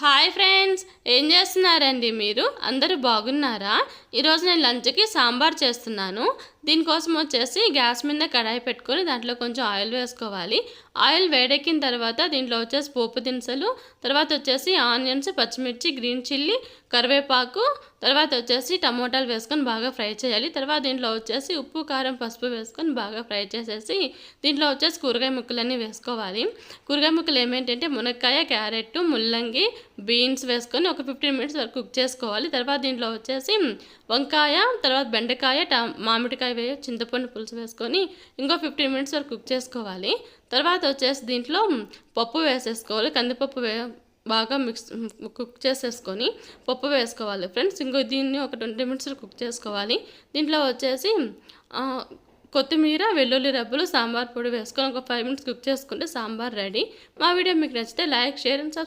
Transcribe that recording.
Hi friends, ఏం చేస్తున్నారండి మీరు? అందరూ బాగున్నారా? ఈరోజు నేను లంచ్కి సాంబార్ చేస్తున్నాను. దీనికోసం వచ్చేసి గ్యాస్ మీద కడాయి పెట్టుకొని దాంట్లో కొంచెం ఆయిల్ వేసుకోవాలి. ఆయిల్ వేడెక్కిన తర్వాత దీంట్లో వచ్చేసి పోపు దినుసులు, తర్వాత వచ్చేసి ఆనియన్స్, పచ్చిమిర్చి, గ్రీన్ చిల్లీ, కరివేపాకు, తర్వాత వచ్చేసి టమోటాలు వేసుకొని బాగా ఫ్రై చేయాలి. తర్వాత దీంట్లో వచ్చేసి ఉప్పు, కారం, పసుపు వేసుకొని బాగా ఫ్రై చేసేసి దీంట్లో వచ్చేసి కూరగాయ ముక్కలన్నీ వేసుకోవాలి. కూరగాయ ముక్కలు ఏమేంటంటే మునక్కాయ, క్యారెట్, ముల్లంగి, బీన్స్ వేసుకొని ఒక 15 మినిట్స్ వరకు కుక్ చేసుకోవాలి. తర్వాత దీంట్లో వచ్చేసి వంకాయ, తర్వాత బెండకాయ, మామిడికాయ చింతపండు పులుసు వేసుకొని ఇంకో 15 మినిట్స్ వరకు కుక్ చేసుకోవాలి. తర్వాత వచ్చేసి దీంట్లో పప్పు వేసేసుకోవాలి. కందిపప్పు బాగా కుక్ చేసేసుకొని పప్పు వేసుకోవాలి ఫ్రెండ్స్. ఇంకో దీన్ని ఒక 20 మినిట్స్ కుక్ చేసుకోవాలి. దీంట్లో వచ్చేసి కొత్తిమీర, వెల్లుల్లి రబ్బలు, సాంబార్ పొడి వేసుకొని ఒక 5 మినిట్స్ కుక్ చేసుకుంటే సాంబార్ రెడీ. మా వీడియో మీకు నచ్చితే లైక్, షేర్ అండ్ సబ్స్క్రైబ్.